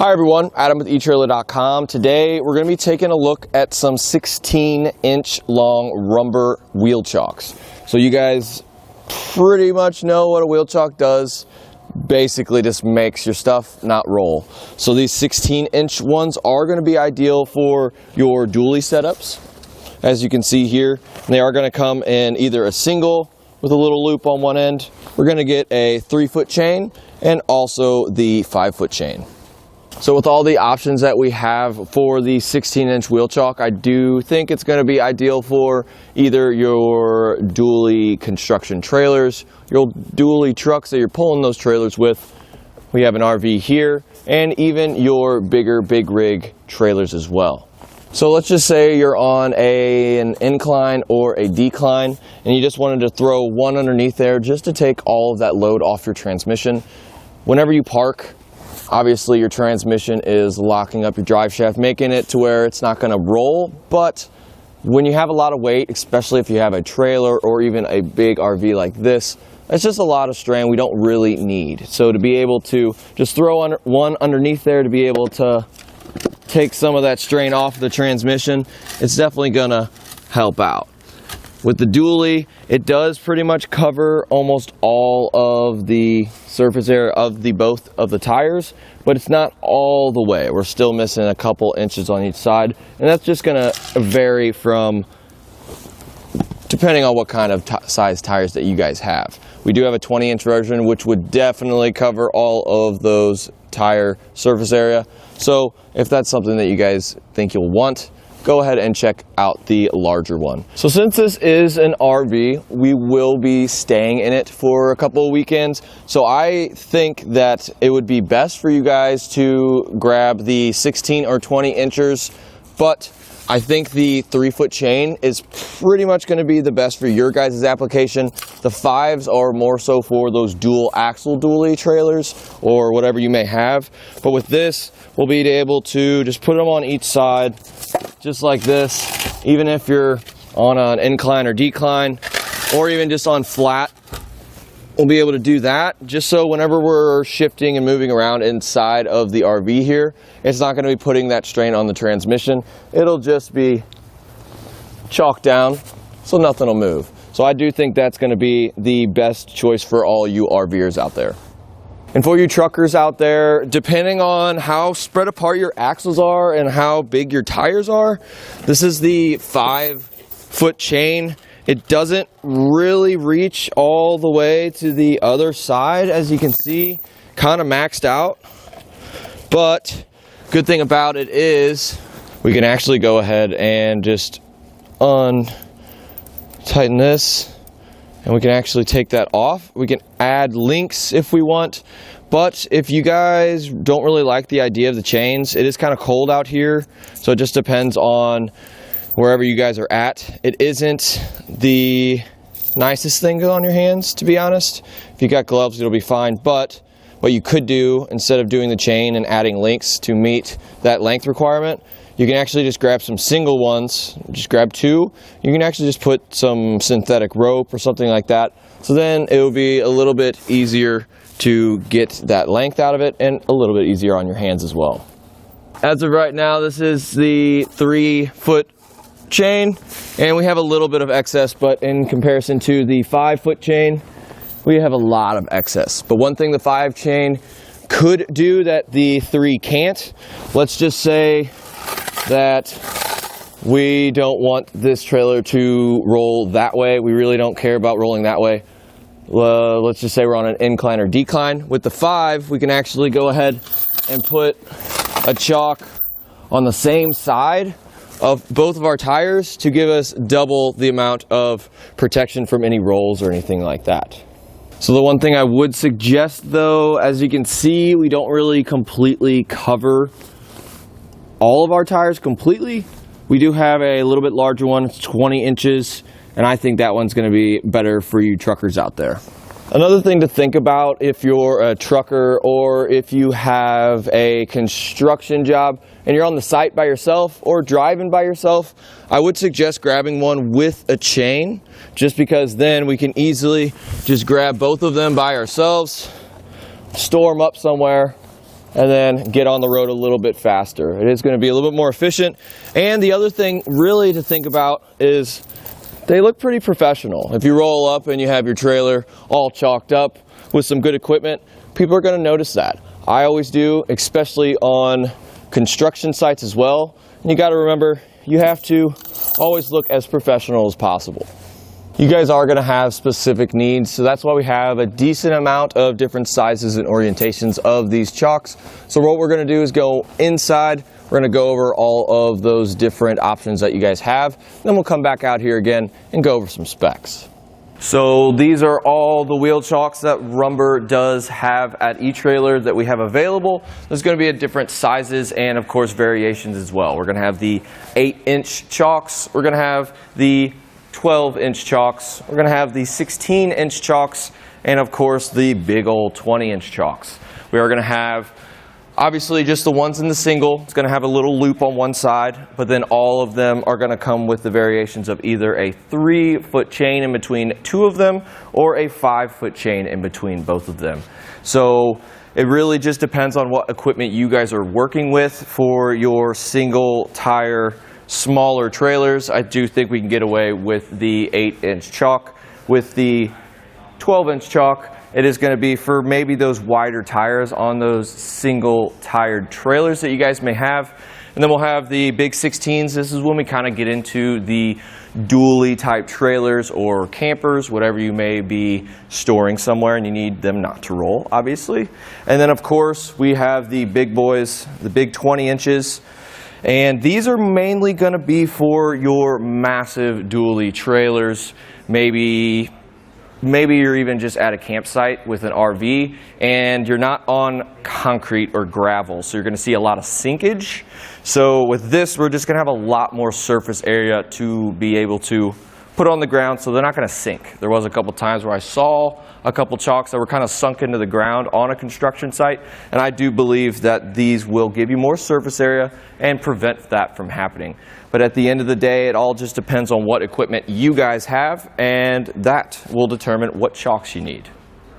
Hi everyone, Adam with etrailer.com. Today we're going to be taking a look at some 16-inch long Rumber Wheel Chocks. So you guys pretty much know what a wheel chock does. Basically just makes your stuff not roll. So these 16-inch ones are going to be ideal for your dually setups. As you can see here, they are going to come in either a single with a little loop on one end. We're going to get a 3-foot chain and also the 5-foot chain. So with all the options that we have for the 16-inch wheel chock, I do think it's going to be ideal for either your dually construction trailers, your dually trucks that you're pulling those trailers with. We have an RV here, and even your bigger big rig trailers as well. So let's just say you're on an incline or a decline, and you just wanted to throw one underneath there just to take all of that load off your transmission. Whenever you park, obviously your transmission is locking up your drive shaft, making it to where it's not going to roll. But when you have a lot of weight, especially if you have a trailer or even a big RV like this, it's just a lot of strain we don't really need. So to be able to just throw one underneath there to be able to take some of that strain off the transmission, it's definitely going to help out. With the dually, it does pretty much cover almost all of the surface area of both of the tires, but it's not all the way. We're still missing a couple inches on each side, and that's just going to vary from depending on what kind of size tires that you guys have. We do have a 20-inch version, which would definitely cover all of those tire surface area. So if that's something that you guys think you'll want, go ahead and check out the larger one. So since this is an RV, we will be staying in it for a couple of weekends. So I think that it would be best for you guys to grab the 16 or 20 inchers, but I think the 3-foot chain is pretty much going to be the best for your guys' application. The 5s are more so for those dual axle dually trailers or whatever you may have. But with this, we'll be able to just put them on each side, just like this, even if you're on an incline or decline, or even just on flat, we'll be able to do that, just so whenever we're shifting and moving around inside of the RV here, it's not going to be putting that strain on the transmission. It'll just be chalked down, so nothing will move. So I do think that's going to be the best choice for all you RVers out there. And for you truckers out there, depending on how spread apart your axles are and how big your tires are, this is the 5-foot chain. It doesn't really reach all the way to the other side, as you can see, kind of maxed out. But good thing about it is we can actually go ahead and just untighten this, and we can actually take that off. We can add links if we want, but if you guys don't really like the idea of the chains, it is kind of cold out here, so it just depends on wherever you guys are at. It isn't the nicest thing on your hands, to be honest. If you got gloves, it'll be fine, but what you could do, instead of doing the chain and adding links to meet that length requirement, you can actually just grab some single ones, just grab 2. You can actually just put some synthetic rope or something like that. So then it will be a little bit easier to get that length out of it and a little bit easier on your hands as well. As of right now, this is the 3-foot chain, and we have a little bit of excess, but in comparison to the 5-foot chain, we have a lot of excess. But one thing the 5 chain could do that the 3 can't, let's just say that we don't want this trailer to roll that way. We really don't care about rolling that way. Let's just say we're on an incline or decline. With the 5, we can actually go ahead and put a chock on the same side of both of our tires to give us double the amount of protection from any rolls or anything like that. So the one thing I would suggest, though, as you can see, we don't really completely cover all of our tires completely. We do have a little bit larger one, it's 20 inches, and I think that one's going to be better for you truckers out there. Another thing to think about if you're a trucker or if you have a construction job and you're on the site by yourself or driving by yourself, I would suggest grabbing one with a chain, just because then we can easily just grab both of them by ourselves, store them up somewhere, and then get on the road a little bit faster. It is going to be a little bit more efficient. And the other thing really to think about is they look pretty professional. If you roll up and you have your trailer all chalked up with some good equipment, people are going to notice that. I always do, especially on construction sites as well. And you got to remember, you have to always look as professional as possible. You guys are going to have specific needs, so that's why we have a decent amount of different sizes and orientations of these chocks. So what we're going to do is go inside. We're going to go over all of those different options that you guys have. Then we'll come back out here again and go over some specs. So these are all the wheel chocks that Rumber does have at eTrailer that we have available. There's going to be at different sizes and of course variations as well. We're going to have the 8-inch chocks. We're going to have the 12-inch chocks. We're going to have the 16-inch chocks, and of course the big old 20-inch chocks. We are going to have obviously just the ones in the single. It's going to have a little loop on one side, but then all of them are going to come with the variations of either a 3-foot chain in between two of them or a 5-foot chain in between both of them. So it really just depends on what equipment you guys are working with for your single tire smaller trailers. I do think we can get away with the 8-inch chock. With the 12-inch chock, it is going to be for maybe those wider tires on those single tired trailers that you guys may have. And then we'll have the big 16s. This is when we kind of get into the dually type trailers or campers, whatever you may be storing somewhere and you need them not to roll, obviously. And then of course we have the big boys, the big 20 inches. And these are mainly going to be for your massive dually trailers. Maybe you're even just at a campsite with an RV and you're not on concrete or gravel, so you're going to see a lot of sinkage. So with this, we're just going to have a lot more surface area to be able to put on the ground, so they're not going to sink. There was a couple times where I saw a couple chocks that were kind of sunk into the ground on a construction site, and I do believe that these will give you more surface area and prevent that from happening. But at the end of the day, it all just depends on what equipment you guys have, and that will determine what chocks you need.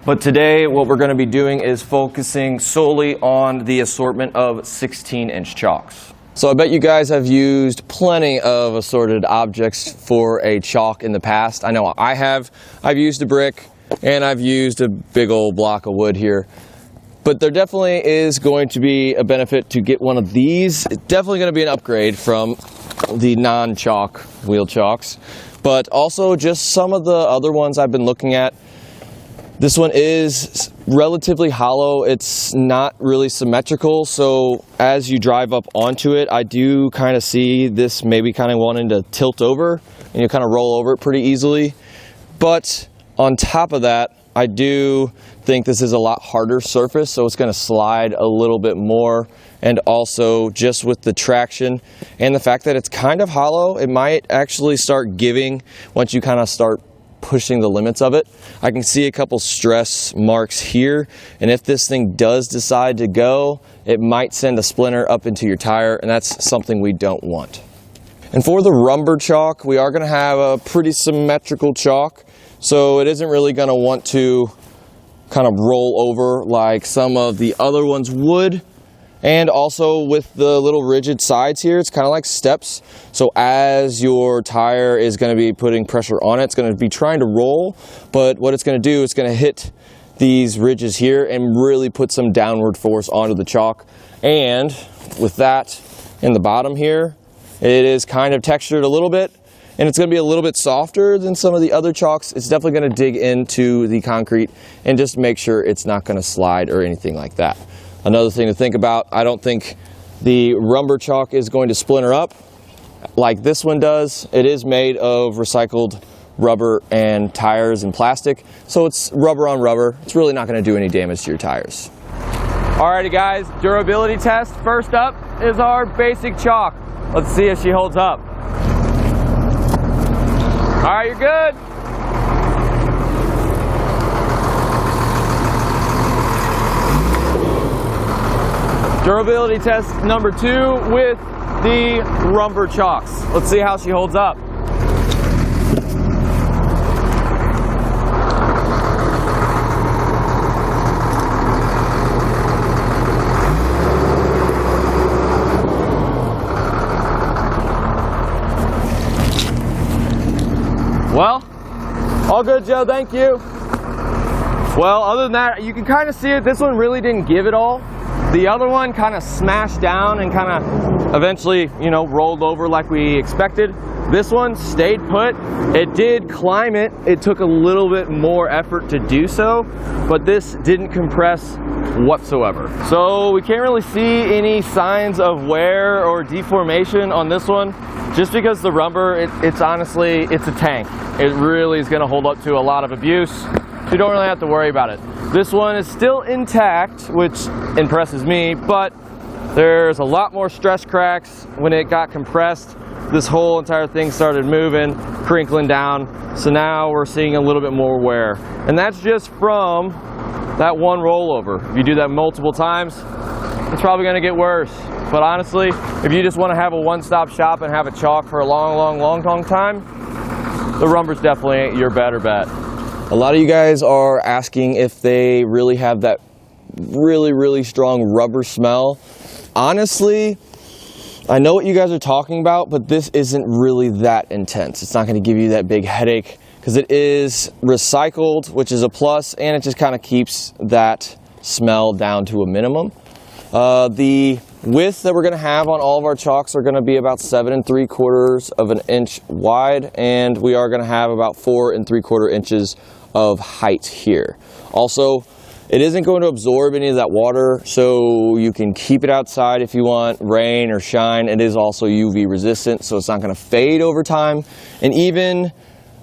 But today, what we're going to be doing is focusing solely on the assortment of 16-inch chocks. So I bet you guys have used plenty of assorted objects for a chock in the past. I know I have. I've used a brick and I've used a big old block of wood here. But there definitely is going to be a benefit to get one of these. It's definitely going to be an upgrade from the non-chock wheel chocks. But also just some of the other ones I've been looking at. This one is relatively hollow. It's not really symmetrical, so as you drive up onto it, I do kind of see this maybe kind of wanting to tilt over and you kind of roll over it pretty easily. But on top of that, I do think this is a lot harder surface, so it's going to slide a little bit more. And also just with the traction and the fact that it's kind of hollow, it might actually start giving once you kind of start pushing the limits of it. I can see a couple stress marks here, and if this thing does decide to go, it might send a splinter up into your tire, and that's something we don't want. And for the Rumber chock, we are going to have a pretty symmetrical chock, so it isn't really going to want to kind of roll over like some of the other ones would. And also with the little rigid sides here, it's kind of like steps. So as your tire is going to be putting pressure on it, it's going to be trying to roll. But what it's going to do is going to hit these ridges here and really put some downward force onto the chock. And with that in the bottom here, it is kind of textured a little bit. And it's going to be a little bit softer than some of the other chocks. It's definitely going to dig into the concrete and just make sure it's not going to slide or anything like that. Another thing to think about, I don't think the Rumber chock is going to splinter up like this one does. It is made of recycled rubber and tires and plastic, so it's rubber on rubber. It's really not going to do any damage to your tires. Alrighty guys, durability test. First up is our basic chock. Let's see if she holds up. Alright, you're good. Durability test number 2 with the Rumber chocks. Let's see how she holds up. All good, Joe, thank you. Well, other than that, you can kind of see it. This one really didn't give it all. The other one kind of smashed down and kind of eventually, you know, rolled over like we expected. This one stayed put. It did climb it. It took a little bit more effort to do so, but this didn't compress whatsoever. So we can't really see any signs of wear or deformation on this one, just because the Rumber, it's honestly, it's a tank. It really is gonna hold up to a lot of abuse. So you don't really have to worry about it. This one is still intact, which impresses me, but there's a lot more stress cracks. When it got compressed, this whole entire thing started moving, crinkling down. So now we're seeing a little bit more wear. And that's just from that one rollover. If you do that multiple times, it's probably gonna get worse. But honestly, if you just wanna have a one-stop shop and have a Chock for a long time, the Rumber's definitely your better bet. A lot of you guys are asking if they really have that really strong rubber smell. Honestly, I know what you guys are talking about, but this isn't really that intense. It's not going to give you that big headache because it is recycled, which is a plus, and it just kind of keeps that smell down to a minimum. The width that we're going to have on all of our Chocks are going to be about 7 3/4 of an inch wide, and we are going to have about 4 3/4 inches of height here. Also, it isn't going to absorb any of that water, so you can keep it outside if you want, rain or shine. It is also UV resistant, so it's not going to fade over time. And even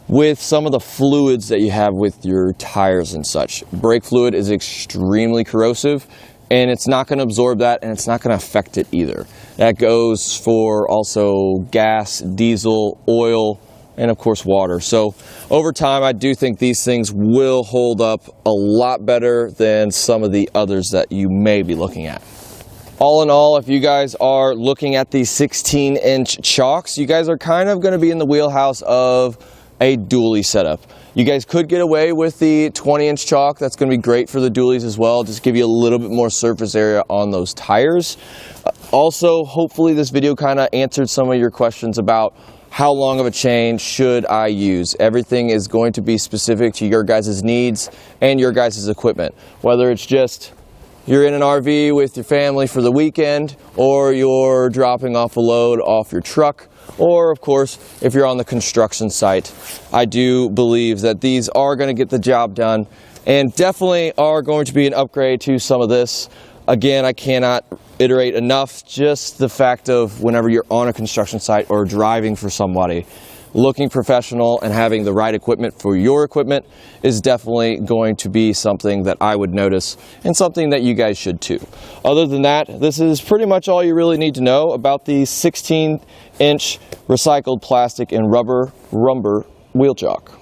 with some of the fluids that you have with your tires and such, brake fluid is extremely corrosive, and it's not going to absorb that, and it's not going to affect it either. That goes for also gas, diesel, oil, and of course water. So over time, I do think these things will hold up a lot better than some of the others that you may be looking at. All in all, if you guys are looking at these 16-inch Chocks, you guys are kind of going to be in the wheelhouse of a dually setup. You guys could get away with the 20-inch Chock. That's going to be great for the dualies as well. Just give you a little bit more surface area on those tires. Also, hopefully this video kind of answered some of your questions about how long of a chain should I use. Everything is going to be specific to your guys' needs and your guys' equipment. Whether it's just you're in an RV with your family for the weekend, or you're dropping off a load off your truck, or of course, if you're on the construction site. I do believe that these are going to get the job done and definitely are going to be an upgrade to some of this. Again, I cannot iterate enough just the fact of whenever you're on a construction site or driving for somebody, looking professional and having the right equipment for your equipment is definitely going to be something that I would notice, and something that you guys should too. Other than that, this is pretty much all you really need to know about the 16-inch recycled plastic and rubber Rumber Wheel Chock.